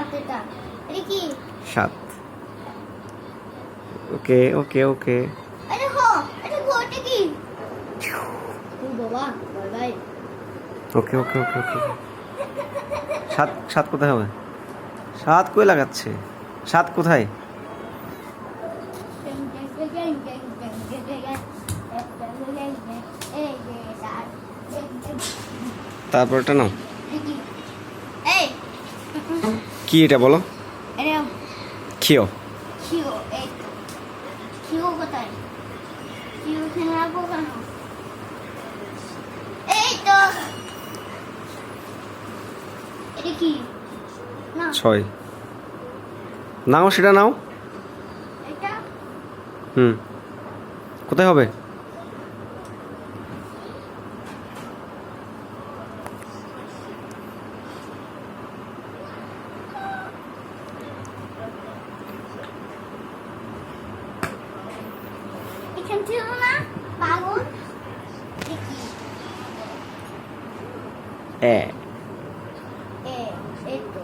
সাত এটা কি সাত ওকে ওকে ওকে এটা হো এটা গোটা কি ও বাবা বাই ওকে ওকে ওকে ওকে সাত সাত কোথায় হবে সাত কই লাগাচ্ছে সাত কোথায় তারপরটা নাও এই কি এটা বলো এটা খিও কিউ এই কিউ কোথায় কিউ এখানে রাখবো কেন এই তো এটা কি না ছয় নাও সেটা নাও এটা কোথায় হবে এখানে ছিল না পাগল দেখি এ এ এই তো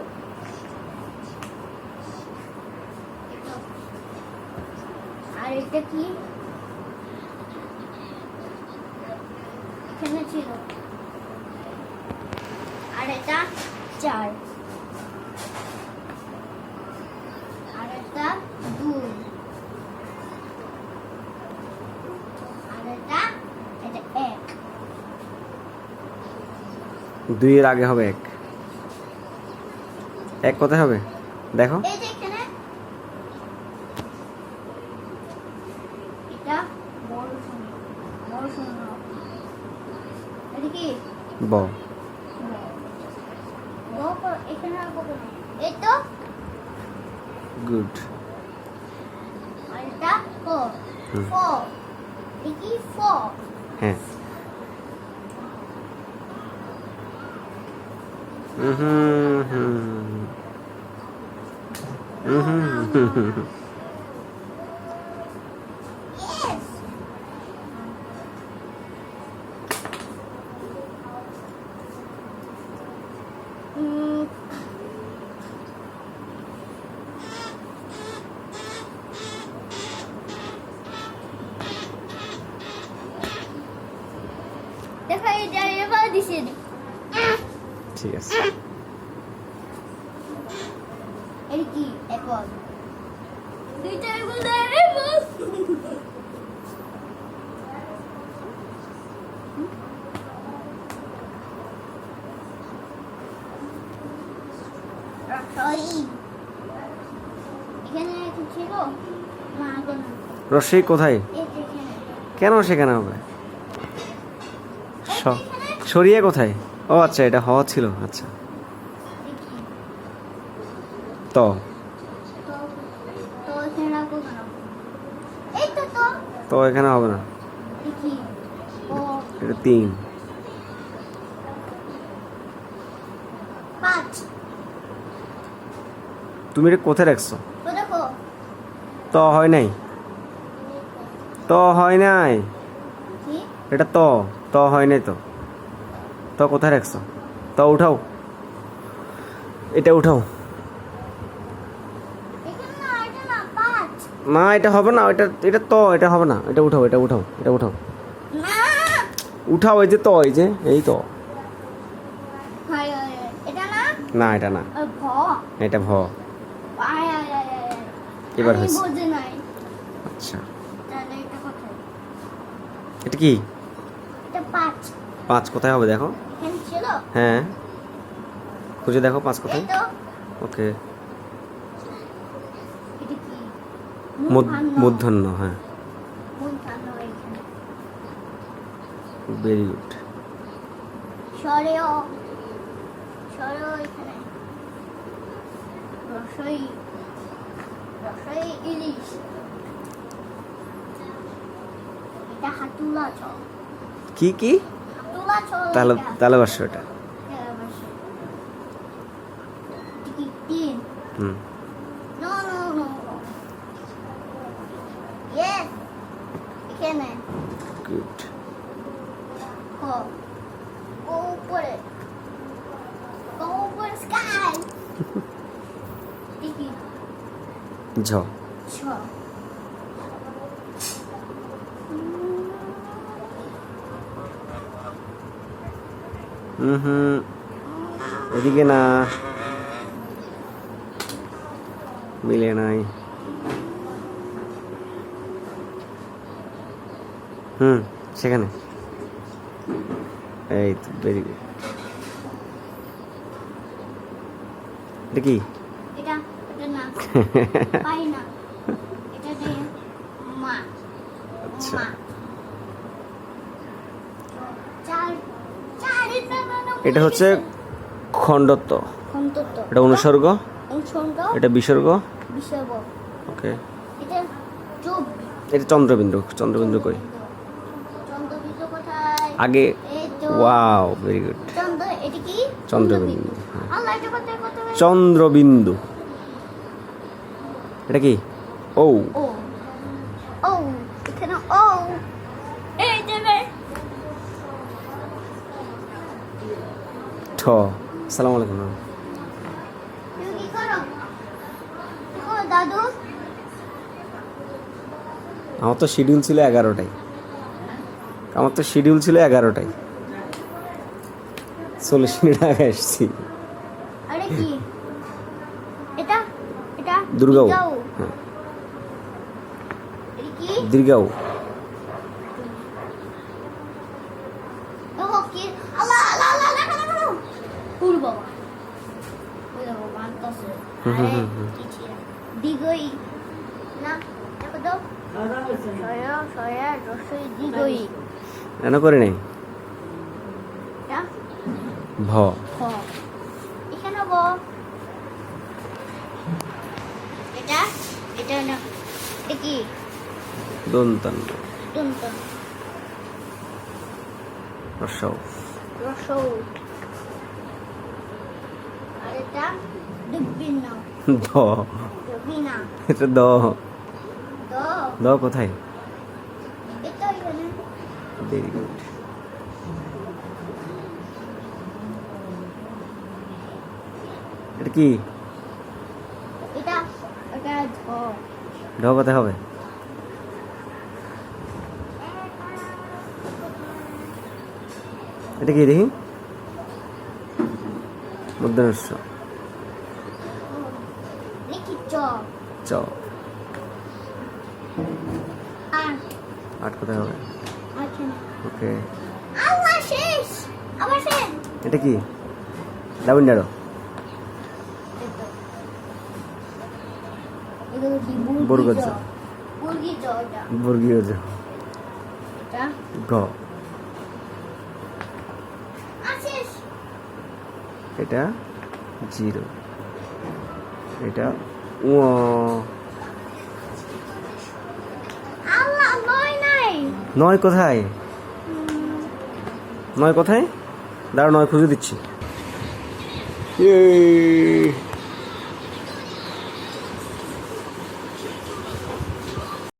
আর এটা কি এখানে ছিল আর এটা চার আর এটা দুই আর এটা এক দুইয়ের আগে হবে এক এক কোথায় হবে দেখো এই যে এখানে এটা বড় শূন্য এটা কি ব এখানে রাখবো কেন? এই তো গুড আর এটা ফোর এটা কি ফোর হ্যাঁ Yes. দেখো এই যে এবার দিছি ঠিক আছে এই কি অ্যাপল দুইটা অ্যাপল এখানে কি ছিল না এখন রশ্মি কোথায় এই যে এখানে কেন সেখানে হবে সরিয়ে কোথায় ও আচ্ছা এটা হওয়া ছিল আচ্ছা দেখি ত তো তো এখানে রাখবো কেন এই তো তো তো এখানে হবে না দেখি ও এটা তিন 5 তুমি এটা কোথায় রাখছো তো দেখো ত হয় নাই তো হয় নাই কি এটা তো হয় নাই তো কোথায় রাখছো তো উঠাও এটা উঠাও এখানে না এটা না 5 না এটা হবে না এটা হবে না এটা উঠাও এটা উঠাও না উঠাও এই যে এই তো হাই এটা না না এটা না ভ এটা ভ আয় এবার আমি হয়েছে বুঝি নাই আচ্ছা তাহলে এটা কোথায় এটা কি এটা 5 পাঁচ কোথায় হবে দেখো এখানে ছিল হ্যাঁ খুঁজে দেখো পাঁচ এই কোথায় তো ওকে এটা কি মূর্ধন্য হ্যাঁ মূর্ধন্য এখানে ভেরি গুড সরেও এখানে রসই ইলিশ এটা হাতুলা চল কি হাতুলা চল তাহলে বর্ষ এটা তিন হুম No. Yes. এখানে গুড Go উপরে. Go উপরে sky. ঝ। ছ। হুম, এদিকে না, মিলে নাই। সেখানে। এই তো, ভেরি গুড। এটা কি? এটা না পাই না, এটা দিয়ে মা। আচ্ছা। মা। চার চার এটা হচ্ছে খণ্ডত্ব, খন্তত্ব। এটা অনুসর্গ, অনুসর্গ, এটা বিসর্গ। বিসর্গ। ওকে। এটা যোগ। এটা চন্দ্রবিন্দু। চন্দ্রবিন্দু কই? চন্দ্রবিন্দু কোথায়? আগে। এই তো। Wow, very good. চন্দ্র, এটা কি? চন্দ্রবিন্দু। আল্লাহ, এটা কোথায় কত? চন্দ্রবিন্দু। এটা কি? ও। ও। ও, এখানে ও। এই দেবে। ঠ। আসসালামু আলাইকুম। তুমি কি করো? ও দাদু। আমার তো শিডিউল ছিল 11টায়। আমার তো শিডিউল ছিল 11টায়। 40 মিনিট আগে এসেছি। আরে কি? এটা এটা দুর্গাও। দীর্ঘাও। হ্যাঁ, এটা কি? দীর্ঘাও। ও কি? আল্লাহ আল্লাহ আল্লাহ আল্লাহ। পুর বাবা। ওই দেখো বানতাছে। কি ছিল? দিগই। না, দেখো তো। সয়া রসই দিগই। কেন করে নাই? এটা ভ। খ। এখানে ব। এটা এটা না, এটা কি? দন্তান্ন। দন্ত। রসৌ। রসৌ। আর এটা দুবিন্ন। দ। দুবিনা। এটা দ। দ। দ কোথায়? এটা এখানে। Very good. এটা কি? এটা এটা ধ। ঢ কোথায় হবে? এটা কি দেখি? মধ্যনস্য। দেখি চ। চ। আর আট কোথায় হবে? আছে। ওকে। আল্লাহ শেষ। আবার শেষ। এটা কি? লাবণ্যারো। এগুলো কি? বর্গজ। মুরগি জ এটা। বর্গীয় জ। এটা গ। আর শেষ। এটা জিরো। এটা ও। আল্লাহ নয় নাই। নয় কোথায়? নয় কোথায়? দাঁড়া, নয় খুঁজে দিচ্ছি।